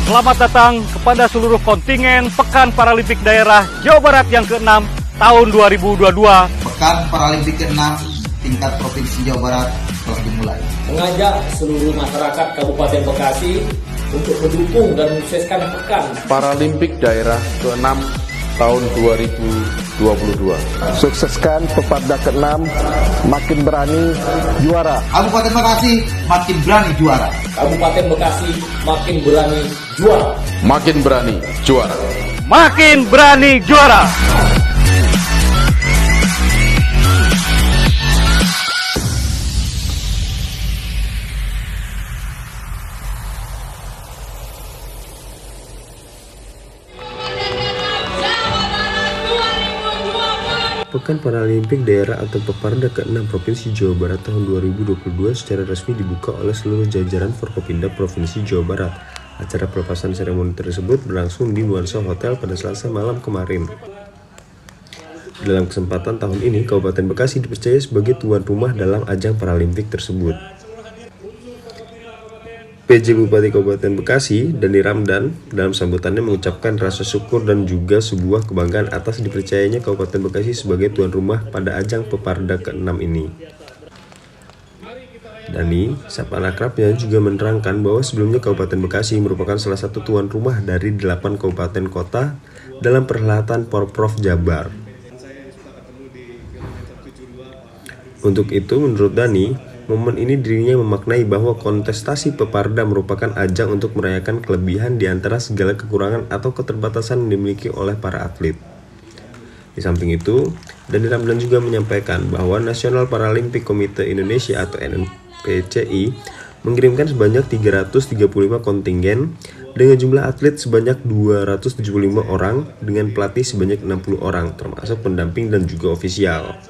Selamat datang kepada seluruh kontingen Pekan Paralimpik Daerah Jawa Barat yang ke-6 tahun 2022. Pekan Paralimpik ke-6 tingkat Provinsi Jawa Barat telah dimulai. Mengajak seluruh masyarakat Kabupaten Bekasi untuk mendukung dan mensukseskan Pekan Paralimpik Daerah ke-6 tahun 2022. Sukseskan Peparda ke-6, makin berani juara. Kabupaten Bekasi makin berani juara. Kabupaten Bekasi makin berani juara. Makin berani juara. Makin berani juara. Pekan Paralimpik Daerah atau Peparda ke-6 Provinsi Jawa Barat tahun 2022 secara resmi dibuka oleh seluruh jajaran Forkopimda Provinsi Jawa Barat. Acara pelepasan seremoni tersebut berlangsung di Nuansa Hotel pada Selasa malam kemarin. Dalam kesempatan tahun ini, Kabupaten Bekasi dipercaya sebagai tuan rumah dalam ajang Paralimpik tersebut. PJ Bupati Kabupaten Bekasi, Dani Ramdan, dalam sambutannya mengucapkan rasa syukur dan juga sebuah kebanggaan atas dipercayanya Kabupaten Bekasi sebagai tuan rumah pada ajang Peparda ke-6 ini. Dani, sapaan akrabnya, juga menerangkan bahwa sebelumnya Kabupaten Bekasi merupakan salah satu tuan rumah dari 8 kabupaten kota dalam perhelatan Porprov Jabar. Untuk itu, menurut Dani, momen ini dirinya memaknai bahwa kontestasi Peparda merupakan ajang untuk merayakan kelebihan di antara segala kekurangan atau keterbatasan yang dimiliki oleh para atlet. Di samping itu, Dani Ramdan juga menyampaikan bahwa National Paralympic Committee Indonesia atau NPCI mengirimkan sebanyak 335 kontingen dengan jumlah atlet sebanyak 275 orang dengan pelatih sebanyak 60 orang termasuk pendamping dan juga ofisial.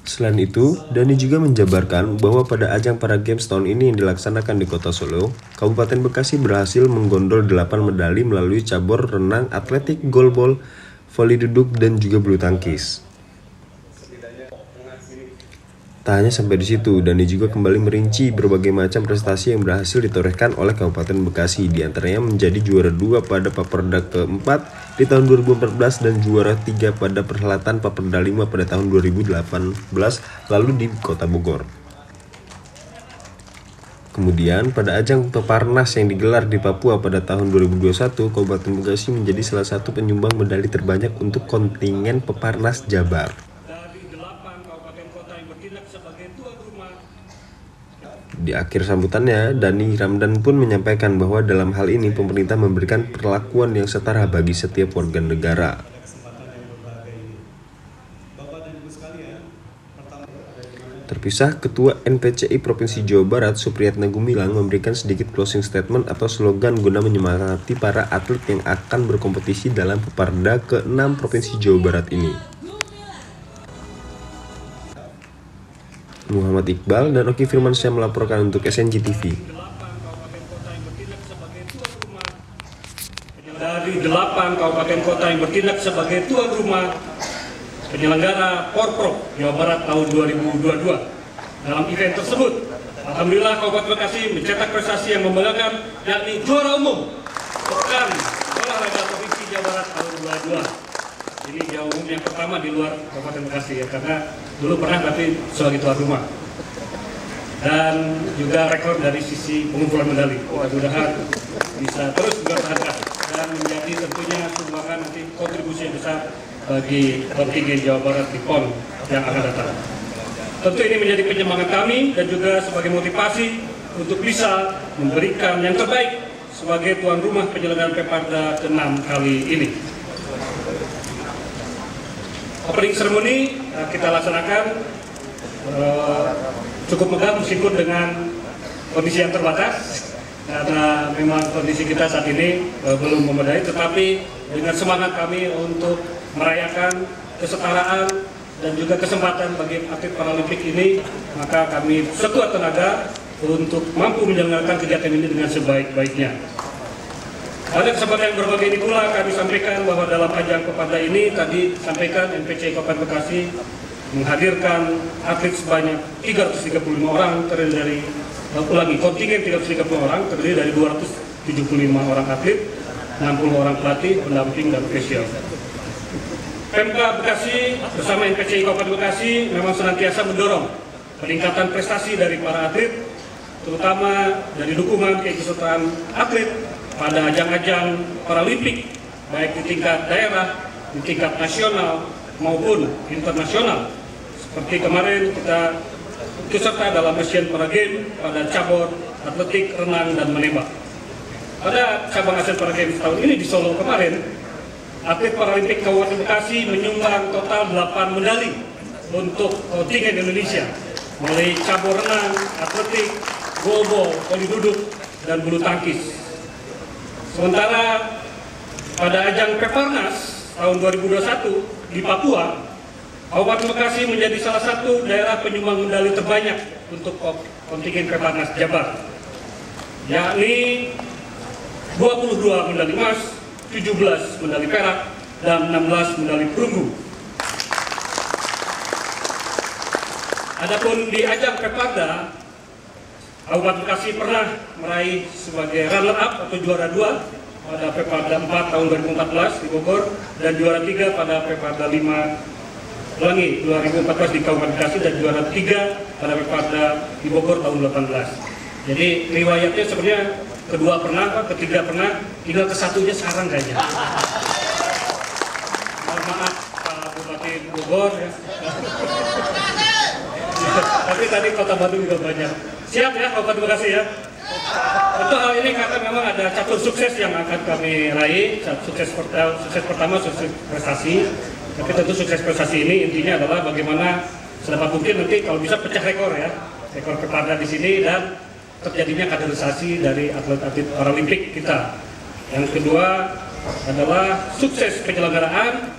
Selain itu, Dani juga menjabarkan bahwa pada ajang Para Games tahun ini yang dilaksanakan di Kota Solo, Kabupaten Bekasi berhasil menggondol 8 medali melalui cabur renang, atletik, goalball, voli duduk, dan juga bulu tangkis. Tak hanya sampai di situ, Dani juga kembali merinci berbagai macam prestasi yang berhasil ditorehkan oleh Kabupaten Bekasi, diantaranya menjadi juara 2 pada Paperda ke-4 di tahun 2014 dan juara 3 pada perhelatan Paperda 5 pada tahun 2018 lalu di Kota Bogor. Kemudian pada ajang Peparnas yang digelar di Papua pada tahun 2021, Kabupaten Bekasi menjadi salah satu penyumbang medali terbanyak untuk kontingen Peparnas Jabar. Di akhir sambutannya, Dani Ramdan pun menyampaikan bahwa dalam hal ini pemerintah memberikan perlakuan yang setara bagi setiap warga negara. Terpisah, Ketua NPCI Provinsi Jawa Barat, Supriyatna Gumilang, memberikan sedikit closing statement atau slogan guna menyemangati para atlet yang akan berkompetisi dalam Peparda ke-6 Provinsi Jawa Barat ini. Muhammad Iqbal dan Oki Firmansyah melaporkan untuk SNG TV. Dari 8 kabupaten kota yang bertindak sebagai tuan rumah penyelenggara Porprov Jawa Barat tahun 2022. Dalam event tersebut, alhamdulillah Kabupaten Bekasi mencetak prestasi yang membanggakan, yakni juara umum Pekan Olahraga Provinsi Jawa Barat tahun 2022. Ini juara umum yang pertama di luar Kabupaten Bekasi ya, karena dulu pernah tapi sebagai tuan rumah. Dan juga rekor dari sisi pengumpulan medali. Mudah-mudahan bisa terus dipertahankan dan menjadi tentunya sumbangan nanti kontribusi yang besar bagi kontingen Jawa Barat di PON yang akan datang. Tentu ini menjadi penyemangat kami dan juga sebagai motivasi untuk bisa memberikan yang terbaik sebagai tuan rumah penyelenggaraan Peparda ke-6 kali ini. Opening ceremony kita laksanakan cukup megah meskipun dengan kondisi yang terbatas karena memang kondisi kita saat ini belum memadai, tetapi dengan semangat kami untuk merayakan kesetaraan dan juga kesempatan bagi atlet Paralimpik ini, maka kami sekuat tenaga untuk mampu menjalankan kegiatan ini dengan sebaik-baiknya. Pada kesempatan yang berbagai ini pula kami sampaikan bahwa dalam ajang Peparda ini tadi sampaikan NPCI Kabupaten Bekasi menghadirkan atlet sebanyak 335 orang terdiri dari kontingen 330 orang terdiri dari 275 orang atlet, 60 orang pelatih, pendamping, dan ofisial. Pemda Bekasi bersama NPCI Kabupaten Bekasi memang senantiasa mendorong peningkatan prestasi dari para atlet, terutama dari dukungan keikutsertaan atlet pada ajang-ajang Paralimpik, baik di tingkat daerah, di tingkat nasional maupun internasional. Seperti kemarin kita ikut serta dalam Asian Para Games pada cabur atletik, renang, dan menembak. Pada cabang Asian Para Games tahun ini di Solo kemarin, atlet Paralimpik Kabupaten Bekasi menyumbang total 8 medali untuk kontingen Indonesia, mulai cabur renang, atletik, goalball, voli duduk, dan bulu tangkis. Sementara pada ajang Peparnas tahun 2021 di Papua, Kabupaten Bekasi menjadi salah satu daerah penyumbang medali terbanyak untuk kontingen Peparnas Jabar, yakni 22 medali emas, 17 medali perak, dan 16 medali perunggu. Adapun di ajang Peparda, Kabupaten Bekasi pernah meraih sebagai runner-up atau juara 2 pada Peparda 4 tahun 2014 di Bogor dan juara 3 pada Peparda 2014 di Kabupaten Bekasi dan juara 3 pada Peparda di Bogor tahun 2018. Jadi riwayatnya sebenarnya kedua pernah, ketiga pernah, tinggal kesatunya sekarang kayaknya. Maaf Pak Bupati Bogor ya. Tapi tadi Kota Bandung juga banyak. Siap ya Kabupaten Bekasi ya. Untuk hal ini karena memang ada catur sukses yang akan kami raih. Sukses pertama sukses prestasi. Tapi tentu sukses prestasi ini intinya adalah bagaimana sedapat mungkin nanti kalau bisa pecah rekor ya, rekor Peparda di sini dan terjadinya kaderisasi dari atlet-atlet Paralimpik kita. Yang kedua adalah sukses penyelenggaraan.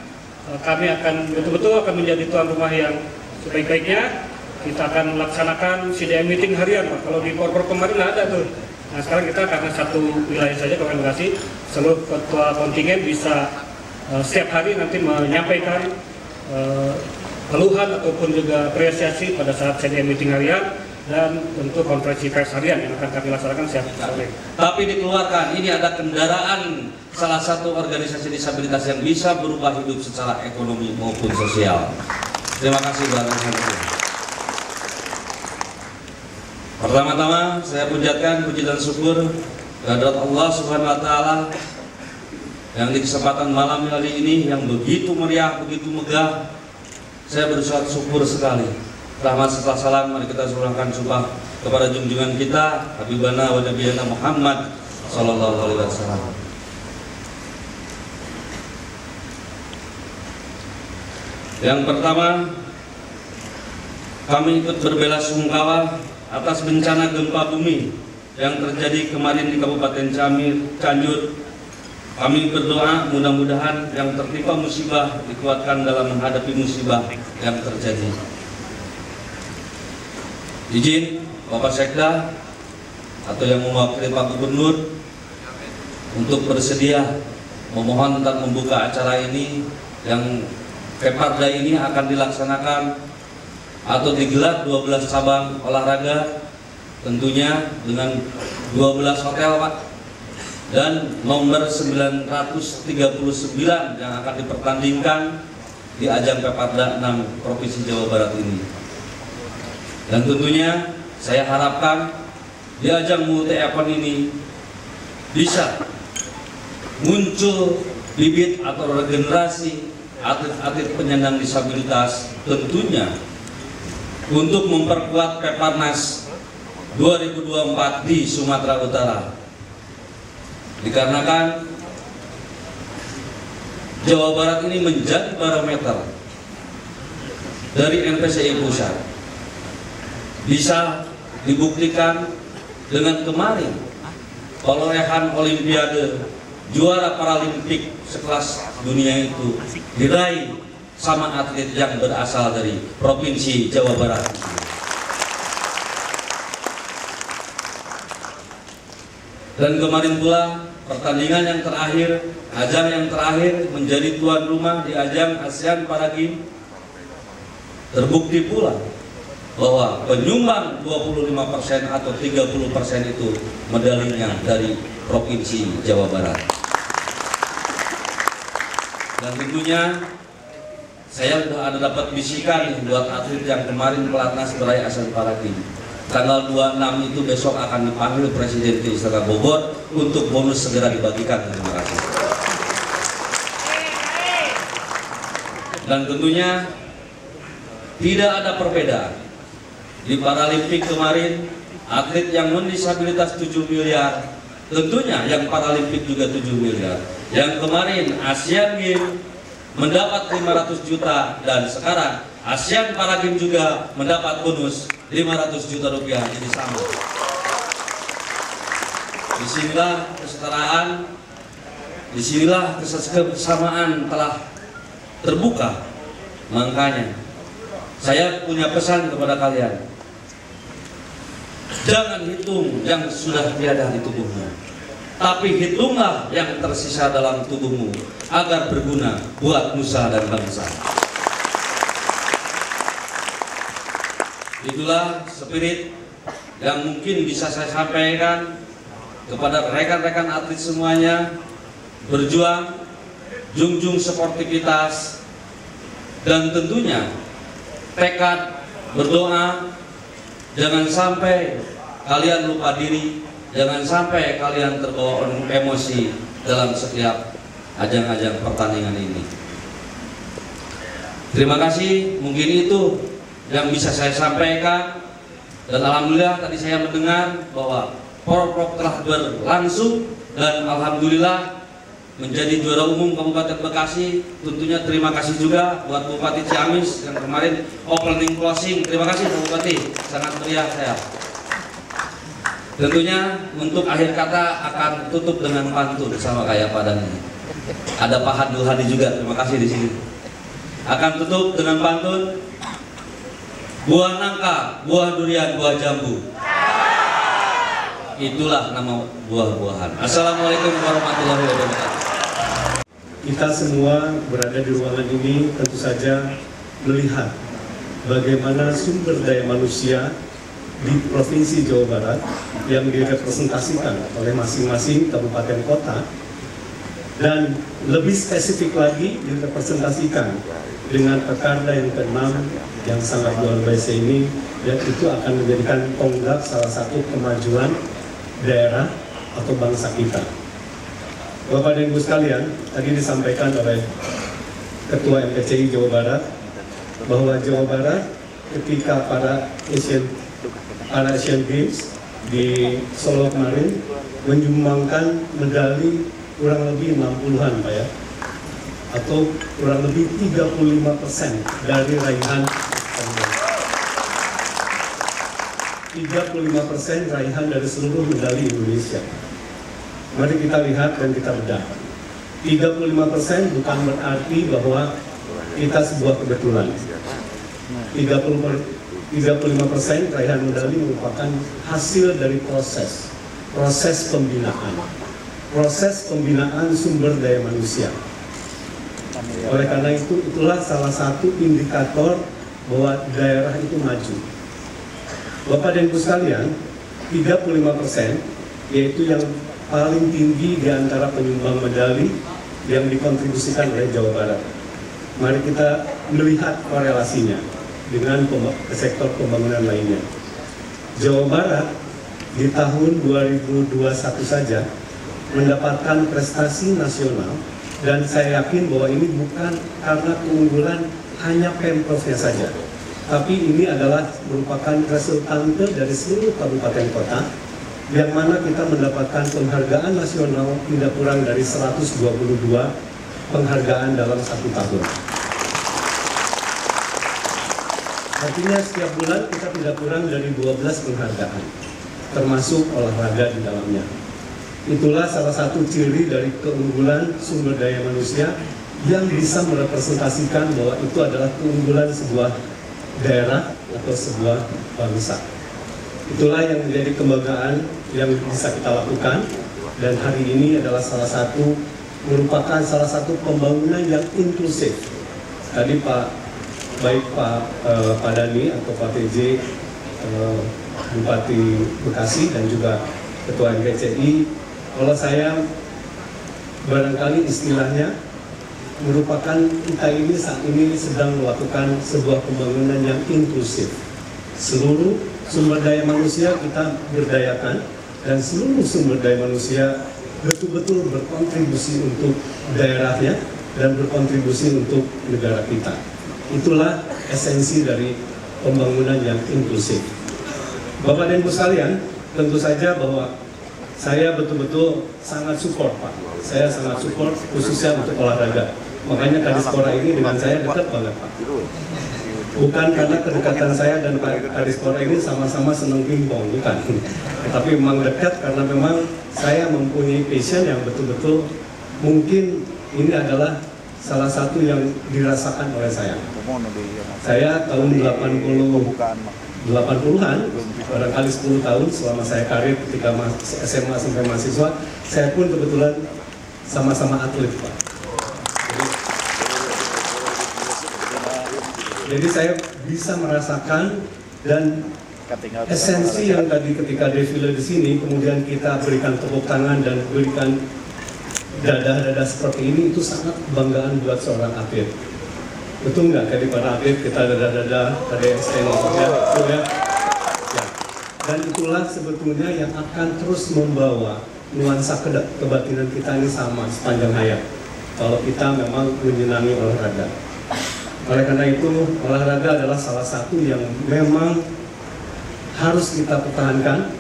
Kami akan betul-betul akan menjadi tuan rumah yang sebaik-baiknya. Kita akan melaksanakan CDM meeting harian, Pak. Kalau di Porpor kemarin ada tuh. Nah sekarang kita karena satu wilayah saja Kabupaten Bekasi, seluruh ketua kontingen bisa setiap hari nanti menyampaikan keluhan ataupun juga apresiasi pada saat CDM meeting harian dan tentu konferensi pers harian yang akan kami laksanakan setiap sore. Tapi dikeluarkan, ini ada kendaraan salah satu organisasi disabilitas yang bisa berubah hidup secara ekonomi maupun sosial. Terima kasih Bapak. Pertama-tama saya pujikan puji dan syukur kehadirat Allah Subhanahu wa taala yang di kesempatan malam hari ini yang begitu meriah, begitu megah. Saya bersyukur sekali. Rahmat serta salam mari kita surahkan sumpah kepada junjungan kita Habibana wa Nabiyana Muhammad sallallahu alaihi wasallam. Yang pertama, kami ikut berbelasungkawa atas bencana gempa bumi yang terjadi kemarin di Kabupaten Cianjur. Kami berdoa mudah-mudahan yang tertimpa musibah dikuatkan dalam menghadapi musibah yang terjadi. Izin Bapak Sekda atau yang mewakili Pak Gubernur untuk bersedia memohon dan membuka acara ini yang Peparda ini akan dilaksanakan atau digelar 12 cabang olahraga tentunya dengan 12 hotel Pak, dan nomor 939 yang akan dipertandingkan di ajang Peparda 6 Provinsi Jawa Barat ini. Dan tentunya saya harapkan di ajang multi event ini bisa muncul bibit atau regenerasi atlet-atlet penyandang disabilitas tentunya untuk memperkuat Peparnas 2024 di Sumatera Utara. Dikarenakan Jawa Barat ini menjadi barometer dari NPCI Pusat. Bisa dibuktikan dengan kemarin perolehan Olimpiade juara Paralimpik sekelas dunia itu diraih sama atlet yang berasal dari Provinsi Jawa Barat. Dan kemarin pula pertandingan yang terakhir, ajang yang terakhir menjadi tuan rumah di ajang ASEAN Para Games Terbukti pula bahwa penyumbang 25% atau 30% itu medalinya dari Provinsi Jawa Barat. Dan tentunya saya sudah ada dapat bisikan buat atlet yang kemarin pelatnas meraih Asian Para Games. Tanggal 26 itu besok akan dipanggil Presiden ke Istana Bogor untuk bonus segera dibagikan. Terima kasih. Dan tentunya tidak ada perbedaan. Di Paralimpik kemarin, atlet yang non-disabilitas 7 miliar, tentunya yang Paralimpik juga 7 miliar. Yang kemarin Asian Games mendapat 500 juta dan sekarang Asian Para Games juga mendapat bonus 500 juta rupiah. Jadi sama. Disinilah kesetaraan, disinilah kesamaan telah terbuka. Makanya saya punya pesan kepada kalian, jangan hitung yang sudah tiada di tubuhmu, tapi hitunglah yang tersisa dalam tubuhmu agar berguna buat nusa dan bangsa. Itulah spirit yang mungkin bisa saya sampaikan kepada rekan-rekan atlet semuanya. Berjuang, junjung sportivitas, dan tentunya tekad, berdoa. Jangan sampai kalian lupa diri, jangan sampai kalian terbawa emosi dalam setiap ajang-ajang pertandingan ini. Terima kasih, mungkin itu yang bisa saya sampaikan. Dan alhamdulillah tadi saya mendengar bahwa Porprov telah berlangsung dan alhamdulillah menjadi juara umum Kabupaten Bekasi. Tentunya terima kasih juga buat Bupati Ciamis yang kemarin opening closing. Terima kasih Pak Bupati, sangat meriah saya. Tentunya untuk akhir kata akan tutup dengan pantun sama kayak Pak Dani. Ada Pak Hadul Hadi juga, terima kasih di sini. Akan tutup dengan pantun. Buah nangka, buah durian, buah jambu. Itulah nama buah-buahan. Assalamualaikum warahmatullahi wabarakatuh. Kita semua berada di ruangan ini tentu saja melihat bagaimana sumber daya manusia di Provinsi Jawa Barat yang direpresentasikan oleh masing-masing kabupaten kota, dan lebih spesifik lagi direpresentasikan dengan Pekarda yang ke-6 yang sangat luar biasa ini, dan itu akan menjadikan tonggak salah satu kemajuan daerah atau bangsa kita. Bapak dan Ibu sekalian, tadi disampaikan oleh Ketua MPCI Jawa Barat bahwa Jawa Barat ketika pada Asian Games di Solo kemarin menyumbangkan medali kurang lebih 60-an Pak ya, atau kurang lebih 35% dari raihan 35% raihan dari seluruh medali Indonesia. Mari kita lihat dan kita bedah. 35% bukan berarti bahwa kita sebuah kebetulan. 35% raihan medali merupakan hasil dari proses pembinaan sumber daya manusia. Oleh karena itu, itulah salah satu indikator bahwa daerah itu maju. Bapak dan Ibu sekalian, 35% yaitu yang paling tinggi di antara penyumbang medali yang dikontribusikan oleh Jawa Barat. Mari kita melihat korelasinya dengan sektor pembangunan lainnya. Jawa Barat di tahun 2021 saja mendapatkan prestasi nasional, dan saya yakin bahwa ini bukan karena keunggulan hanya Pemprovnya saja, tapi ini adalah merupakan resultante dari seluruh kabupaten kota, yang mana kita mendapatkan penghargaan nasional tidak kurang dari 122 penghargaan dalam 1 tahun. Artinya setiap bulan kita tidak kurang dari 12 penghargaan, termasuk olahraga di dalamnya. Itulah salah satu ciri dari keunggulan sumber daya manusia yang bisa merepresentasikan bahwa itu adalah keunggulan sebuah daerah atau sebuah bangsa. Itulah yang menjadi kebanggaan yang bisa kita lakukan, dan hari ini adalah merupakan salah satu pembangunan yang inklusif. Tadi Pak baik Pak Dani atau Pak PJ Bupati Bekasi dan juga Ketua MPCI, kalau saya barangkali istilahnya merupakan kita ini saat ini sedang melakukan sebuah pembangunan yang inklusif. Seluruh sumber daya manusia kita berdayakan dan seluruh sumber daya manusia betul-betul berkontribusi untuk daerahnya dan berkontribusi untuk negara kita. Itulah esensi dari pembangunan yang inklusif. Bapak dan Ibu sekalian, tentu saja bahwa saya betul-betul sangat support Pak. Saya sangat support khususnya untuk olahraga. Makanya Kadispora ini dengan saya dekat banget Pak. Bukan karena kedekatan saya dan Kadispora ini sama-sama senang pingpong, bukan. Tapi memang dekat karena memang saya mempunyai passion yang betul-betul mungkin ini adalah salah satu yang dirasakan oleh saya. Saya tahun 80-an, barangkali 10 tahun selama saya karir ketika SMA sampai mahasiswa, saya pun kebetulan sama-sama atlet Pak. Jadi saya bisa merasakan dan esensi yang tadi ketika defile di sini, kemudian kita berikan tepuk tangan dan berikan dada-dada seperti ini, itu sangat kebanggaan buat seorang atlet. Betul nggak kayak di para atlet kita dada-dada, ada extend ya, itu ya. Dan itulah sebetulnya yang akan terus membawa nuansa kebatinan kita ini sama sepanjang hayat. Kalau kita memang menyenangi olahraga. Oleh karena itu, olahraga adalah salah satu yang memang harus kita pertahankan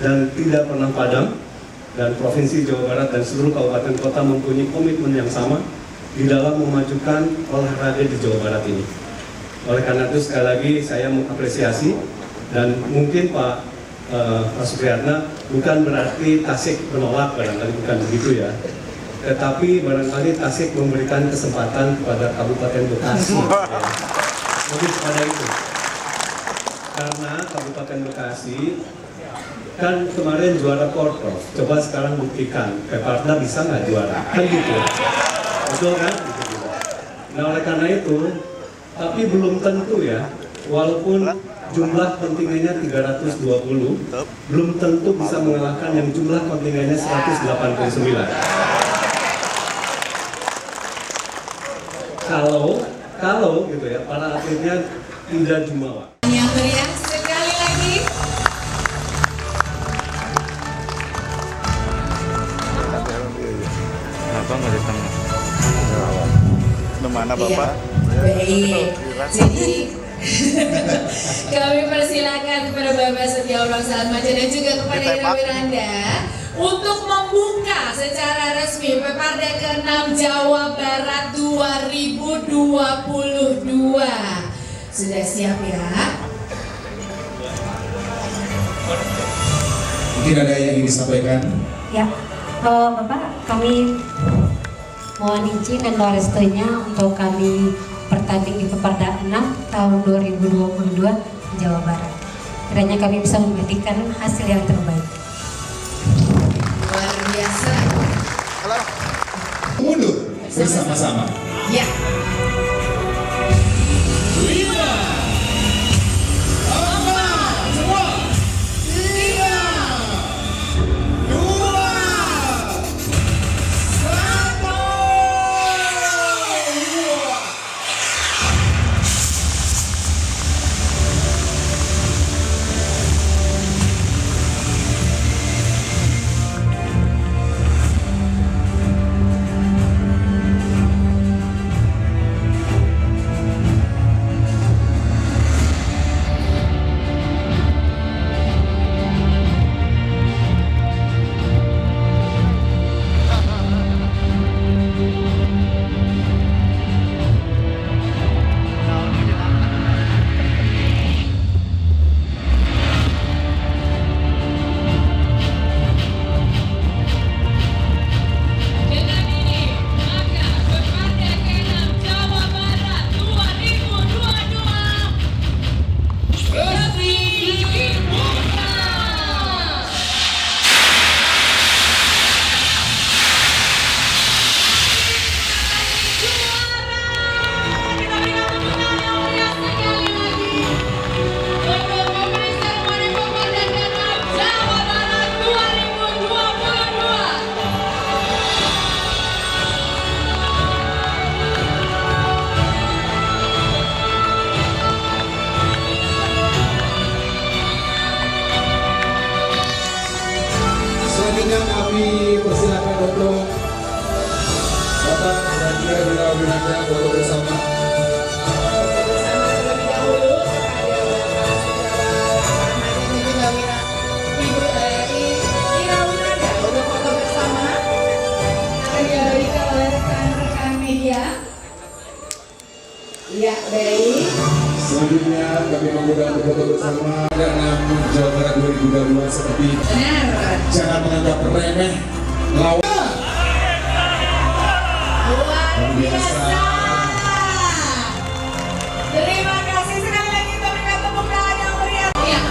dan tidak pernah padam. Dan Provinsi Jawa Barat dan seluruh kabupaten kota mempunyai komitmen yang sama di dalam memajukan olahraga di Jawa Barat ini. Oleh karena itu sekali lagi saya mengapresiasi dan mungkin Pak Supriyatna bukan berarti Tasik menolak, barangkali bukan begitu ya. Tetapi barangkali Tasik memberikan kesempatan kepada Kabupaten Bekasi. Lebih kepada itu. Karena Kabupaten Bekasi kan kemarin juara Porprov, coba sekarang buktikan Peparda bisa nggak juara, kan gitu, betul kan? Nah oleh karena itu, tapi belum tentu ya, walaupun jumlah kontingennya 320, belum tentu bisa mengalahkan yang jumlah kontingennya 189. Kalau gitu ya, para atletnya tidak jumawa. Yang meriah sekali lagi. Kenapa nggak di tengah? Mana Bapak? Baik. Jadi kami persilakan kepada Bapak Setiawan Saatmaja dan juga kepada Ira Wiranda untuk membuka secara resmi Peparda ke-6 Jawa Barat 2022. Sudah siap ya? Mungkin ada yang ingin disampaikan? Ya, Bapak, kami mohon izin dan doa restunya untuk kami bertanding di Peparda 6 tahun 2022 di Jawa Barat. Kiranya kami bisa memberikan hasil yang terbaik. Luar biasa. Mundur bersama-sama. Ya. Wiranda foto bersama. Ya, baik. Selanjutnya kami mengundang foto bersama dalam Jawa Barat 2022 seperti jangan menganggap remeh lawan. Luar biasa. Terima kasih sekali lagi, kita berikan tepuk tangan yang meriah. Ya,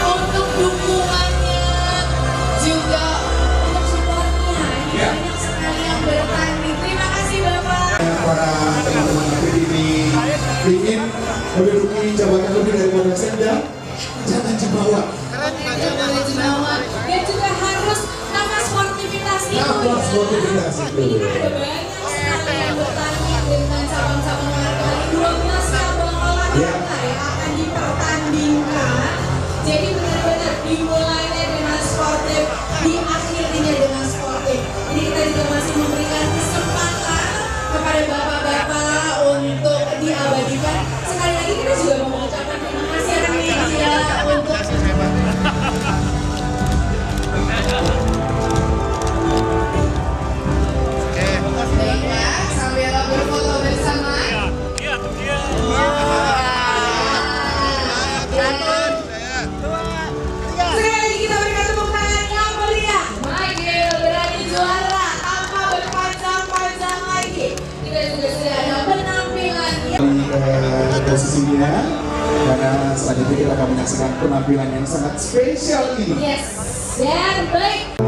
untuk dukungannya juga untuk supportnya. Ini banyak sekali yang bertanding. Terima kasih Bapak. Para teman-teman atlet ini ingin menduduki jabatan lebih daripada Sekda, jangan dibawa. Jangan dibawa. Dan juga harus nama sportivitas itu. Nama sportivitas itu. Ini kan ada banyak sekali yang bertanding dengan cabang-cabang olahraga. 12 cabang olahraga yang akan dipertandingkan. Jadi benar-benar dimulainya dengan sportif, diakhirinya dengan sportif. Jadi kita juga masih memberikan kesempatan kepada bapak-bapak untuk diabadikan. Sekali lagi kita juga mau mengucapkan terima kasih atas media untuk baiklah, sambil berfoto bersama. Sekali lagi kita berikan tepuk tangan yang meriah. Michael berani juara tanpa berpanjang-panjang lagi. Kita juga sudah ada penampilan Di posisinya, karena selanjutnya kita akan menyaksikan penampilan yang sangat spesial ini. Yes, dan baik.